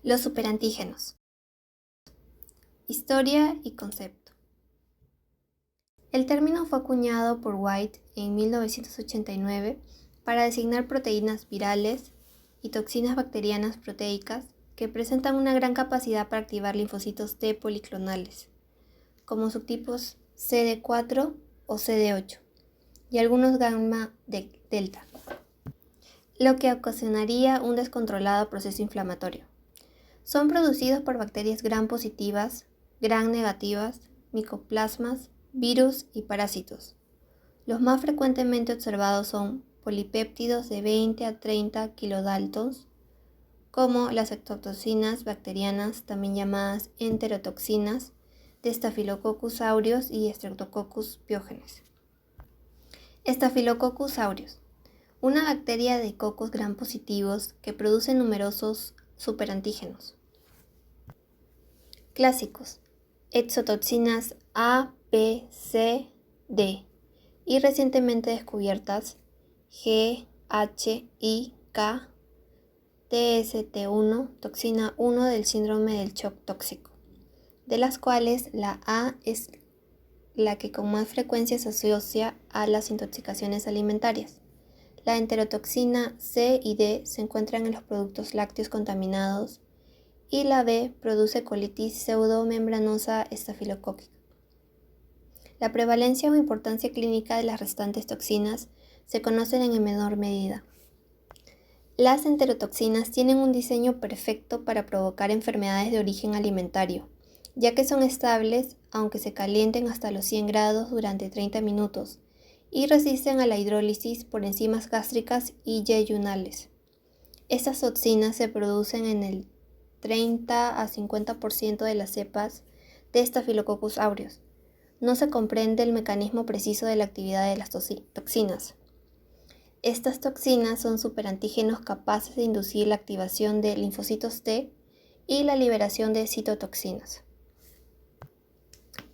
Los superantígenos. Historia y concepto. El término fue acuñado por White en 1989 para designar proteínas virales y toxinas bacterianas proteicas que presentan una gran capacidad para activar linfocitos T policlonales, como subtipos CD4 o CD8 y algunos gamma delta, lo que ocasionaría un descontrolado proceso inflamatorio. Son producidos por bacterias gram positivas, gram negativas, micoplasmas, virus y parásitos. Los más frecuentemente observados son polipéptidos de 20 a 30 kilodaltons, como las ectotoxinas bacterianas, también llamadas enterotoxinas, de Staphylococcus aureus y Streptococcus pyogenes. Staphylococcus aureus, una bacteria de cocos gram positivos que produce numerosos superantígenos. Clásicos: exotoxinas A, B, C, D y recientemente descubiertas G, H, I, K, TST1, toxina 1 del síndrome del shock tóxico, de las cuales la A es la que con más frecuencia se asocia a las intoxicaciones alimentarias. La enterotoxina C y D se encuentran en los productos lácteos contaminados y la B produce colitis pseudomembranosa estafilocócica. La prevalencia o importancia clínica de las restantes toxinas se conocen en menor medida. Las enterotoxinas tienen un diseño perfecto para provocar enfermedades de origen alimentario, ya que son estables aunque se calienten hasta los 100 grados durante 30 minutos y resisten a la hidrólisis por enzimas gástricas y yeyunales. Estas toxinas se producen en el 30 a 50% de las cepas de Staphylococcus aureus. No se comprende el mecanismo preciso de la actividad de las toxinas. Estas toxinas son superantígenos capaces de inducir la activación de linfocitos T y la liberación de citotoxinas.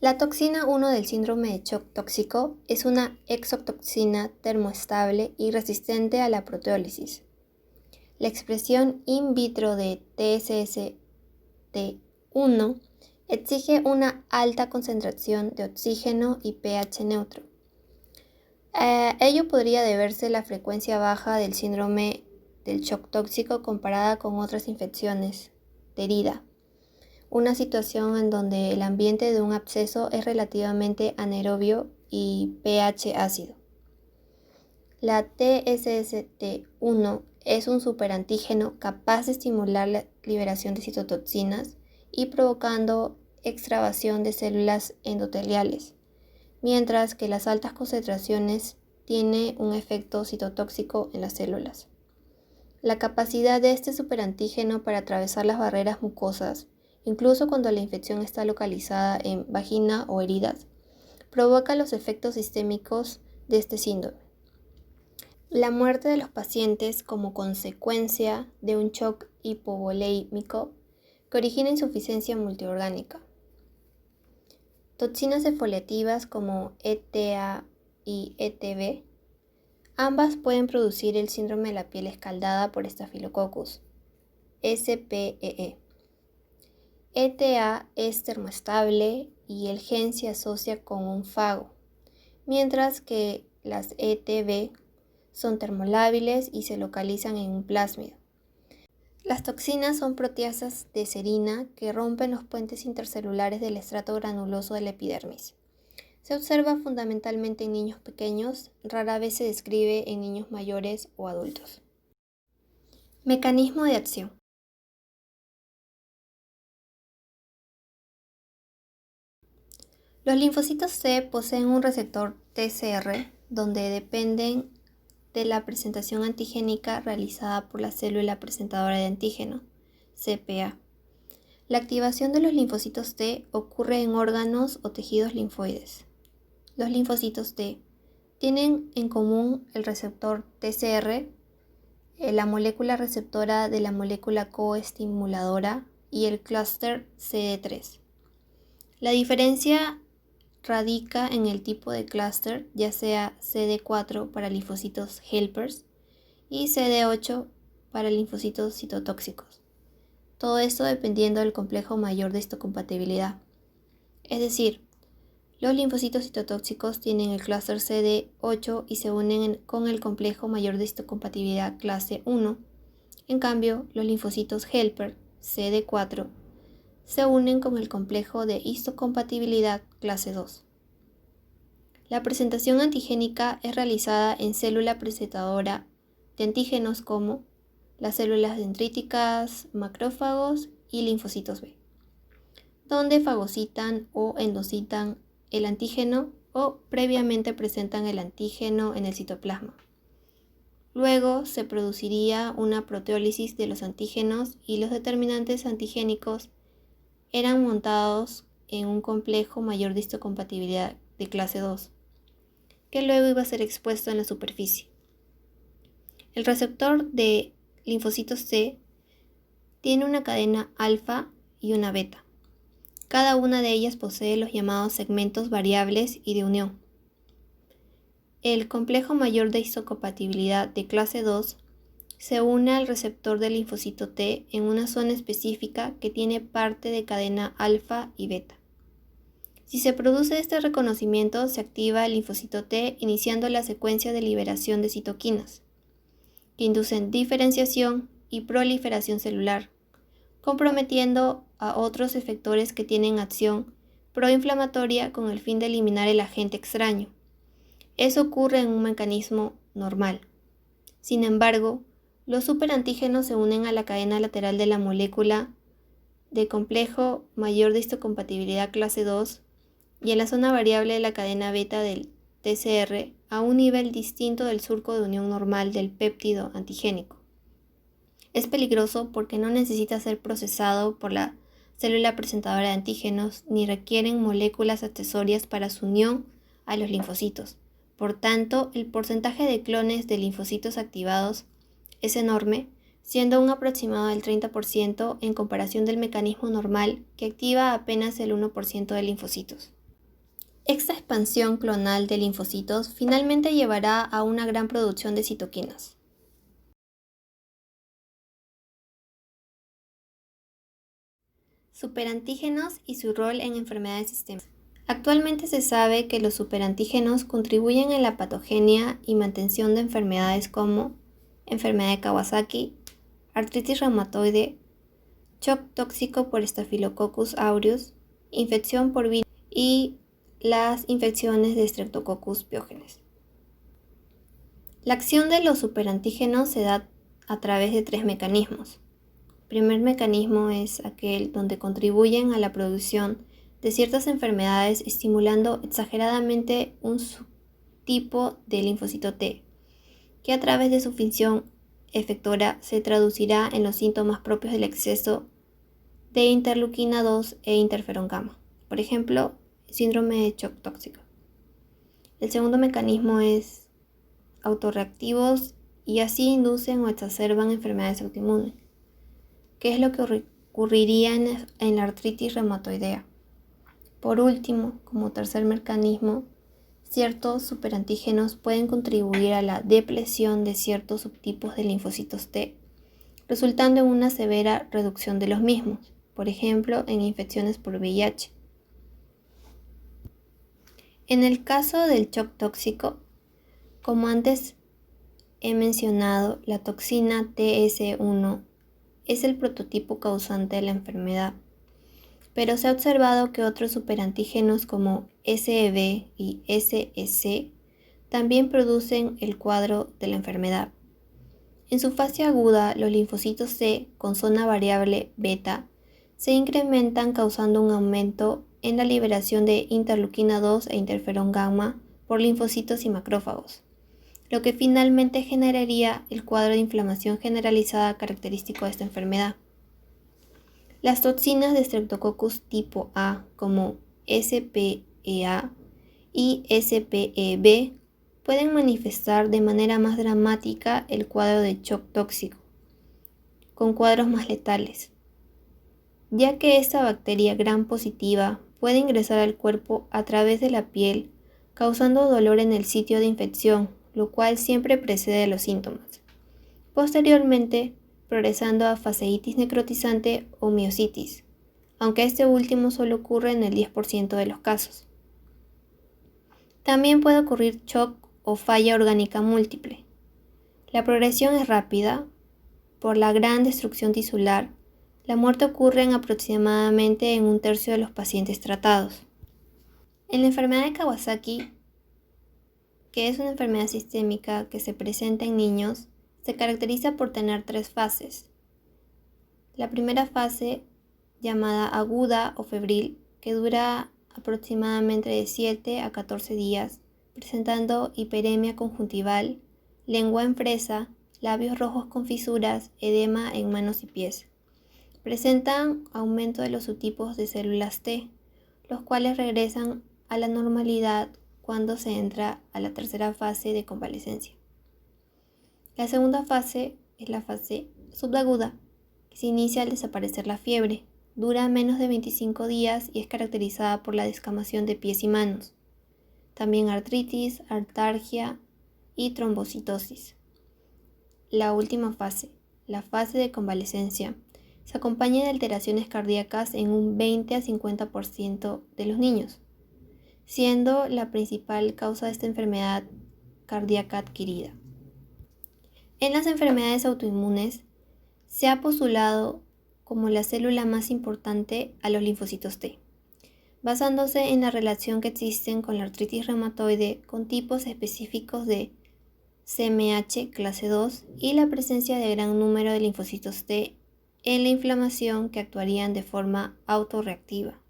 La toxina 1 del síndrome de shock tóxico es una exotoxina termoestable y resistente a la proteólisis. La expresión in vitro de TSST1 exige una alta concentración de oxígeno y pH neutro. Ello podría deberse a la frecuencia baja del síndrome del shock tóxico comparada con otras infecciones de herida, una situación en donde el ambiente de un absceso es relativamente anaerobio y pH ácido. La TSST1 es un superantígeno capaz de estimular la liberación de citotoxinas y provocando extravasación de células endoteliales, mientras que las altas concentraciones tienen un efecto citotóxico en las células. La capacidad de este superantígeno para atravesar las barreras mucosas, incluso cuando la infección está localizada en vagina o heridas, provoca los efectos sistémicos de este síndrome. La muerte de los pacientes como consecuencia de un shock hipovolémico que origina insuficiencia multiorgánica. Toxinas exfoliativas como ETA y ETB, ambas pueden producir el síndrome de la piel escaldada por Staphylococcus, SPEE. ETA es termoestable y el gen se asocia con un fago, mientras que las ETB son termolábiles y se localizan en un plásmido. Las toxinas son proteasas de serina que rompen los puentes intercelulares del estrato granuloso de la epidermis. Se observa fundamentalmente en niños pequeños, rara vez se describe en niños mayores o adultos. Mecanismo de acción. Los linfocitos T poseen un receptor TCR donde dependen de la presentación antigénica realizada por la célula presentadora de antígeno, CPA. La activación de los linfocitos T ocurre en órganos o tejidos linfoides. Los linfocitos T tienen en común el receptor TCR, la molécula receptora de la molécula coestimuladora y el clúster CD3. La diferencia radica en el tipo de clúster, ya sea CD4 para linfocitos helpers y CD8 para linfocitos citotóxicos. Todo esto dependiendo del complejo mayor de histocompatibilidad. Es decir, los linfocitos citotóxicos tienen el clúster CD8 y se unen con el complejo mayor de histocompatibilidad clase 1. En cambio, los linfocitos helper CD4 se unen con el complejo de histocompatibilidad clase 2. La presentación antigénica es realizada en célula presentadora de antígenos como las células dendríticas, macrófagos y linfocitos B, donde fagocitan o endocitan el antígeno o previamente presentan el antígeno en el citoplasma. Luego se produciría una proteólisis de los antígenos y los determinantes antigénicos eran montados en un complejo mayor de histocompatibilidad de clase 2, que luego iba a ser expuesto en la superficie. El receptor de linfocitos T tiene una cadena alfa y una beta. Cada una de ellas posee los llamados segmentos variables y de unión. El complejo mayor de histocompatibilidad de clase 2 se une al receptor del linfocito T en una zona específica que tiene parte de cadena alfa y beta. Si se produce este reconocimiento, se activa el linfocito T iniciando la secuencia de liberación de citoquinas, que inducen diferenciación y proliferación celular, comprometiendo a otros efectores que tienen acción proinflamatoria con el fin de eliminar el agente extraño. Eso ocurre en un mecanismo normal. Sin embargo, los superantígenos se unen a la cadena lateral de la molécula de complejo mayor de histocompatibilidad clase 2 y en la zona variable de la cadena beta del TCR a un nivel distinto del surco de unión normal del péptido antigénico. Es peligroso porque no necesita ser procesado por la célula presentadora de antígenos ni requieren moléculas accesorias para su unión a los linfocitos. Por tanto, el porcentaje de clones de linfocitos activados es enorme, siendo un aproximado del 30% en comparación del mecanismo normal que activa apenas el 1% de linfocitos. Esta expansión clonal de linfocitos finalmente llevará a una gran producción de citoquinas. Superantígenos y su rol en enfermedades sistémicas. Actualmente se sabe que los superantígenos contribuyen en la patogenia y mantención de enfermedades como enfermedad de Kawasaki, artritis reumatoide, shock tóxico por Staphylococcus aureus, infección por virus y las infecciones de Streptococcus pyogenes. La acción de los superantígenos se da a través de 3 mecanismos. El primer mecanismo es aquel donde contribuyen a la producción de ciertas enfermedades estimulando exageradamente un subtipo de linfocito T, que a través de su función efectora se traducirá en los síntomas propios del exceso de interleuquina 2 e interferón gamma, por ejemplo, síndrome de shock tóxico. El segundo mecanismo es autorreactivos y así inducen o exacerban enfermedades autoinmunes, que es lo que ocurriría en la artritis reumatoidea. Por último, como tercer mecanismo, ciertos superantígenos pueden contribuir a la depresión de ciertos subtipos de linfocitos T, resultando en una severa reducción de los mismos, por ejemplo, en infecciones por VIH. En el caso del shock tóxico, como antes he mencionado, la toxina TS1 es el prototipo causante de la enfermedad, pero se ha observado que otros superantígenos como SEB y SEC también producen el cuadro de la enfermedad. En su fase aguda, los linfocitos C con zona variable beta se incrementan causando un aumento en la liberación de interleuquina 2 e interferón gamma por linfocitos y macrófagos, lo que finalmente generaría el cuadro de inflamación generalizada característico de esta enfermedad. Las toxinas de Streptococcus tipo A como SPEA y SPEB pueden manifestar de manera más dramática el cuadro de shock tóxico, con cuadros más letales, ya que esta bacteria gram positiva puede ingresar al cuerpo a través de la piel, causando dolor en el sitio de infección, lo cual siempre precede a los síntomas. Posteriormente, progresando a faseitis necrotizante o miositis, aunque este último solo ocurre en el 10% de los casos. También puede ocurrir shock o falla orgánica múltiple. La progresión es rápida. Por la gran destrucción tisular, la muerte ocurre aproximadamente en 1/3 de los pacientes tratados. En la enfermedad de Kawasaki, que es una enfermedad sistémica que se presenta en niños, se caracteriza por tener 3 fases. La primera fase, llamada aguda o febril, que dura aproximadamente de 7 a 14 días, presentando hiperemia conjuntival, lengua en fresa, labios rojos con fisuras, edema en manos y pies. Presentan aumento de los subtipos de células T, los cuales regresan a la normalidad cuando se entra a la tercera fase de convalecencia. La segunda fase es la fase subaguda, que se inicia al desaparecer la fiebre, dura menos de 25 días y es caracterizada por la descamación de pies y manos. También artritis, artalgia y trombocitosis. La última fase, la fase de convalecencia, se acompaña de alteraciones cardíacas en un 20 a 50% de los niños, siendo la principal causa de esta enfermedad cardíaca adquirida. En las enfermedades autoinmunes, se ha postulado como la célula más importante a los linfocitos T, basándose en la relación que existen con la artritis reumatoide con tipos específicos de CMH clase 2 y la presencia de gran número de linfocitos T en la inflamación que actuarían de forma autorreactiva.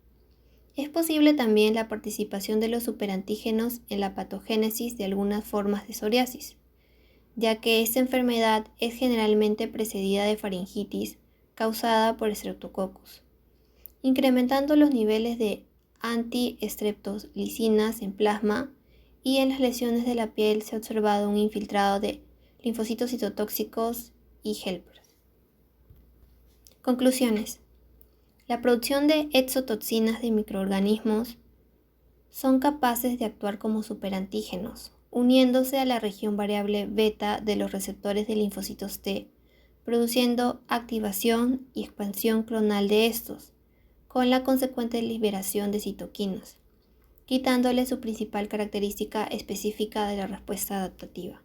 Es posible también la participación de los superantígenos en la patogénesis de algunas formas de psoriasis, ya que esta enfermedad es generalmente precedida de faringitis causada por Streptococcus, incrementando los niveles de antiestreptolicinas en plasma, y en las lesiones de la piel se ha observado un infiltrado de linfocitos citotóxicos y helpers. Conclusiones. La producción de exotoxinas de microorganismos son capaces de actuar como superantígenos, uniéndose a la región variable beta de los receptores de linfocitos T, produciendo activación y expansión clonal de estos, con la consecuente liberación de citoquinas, quitándole su principal característica específica de la respuesta adaptativa.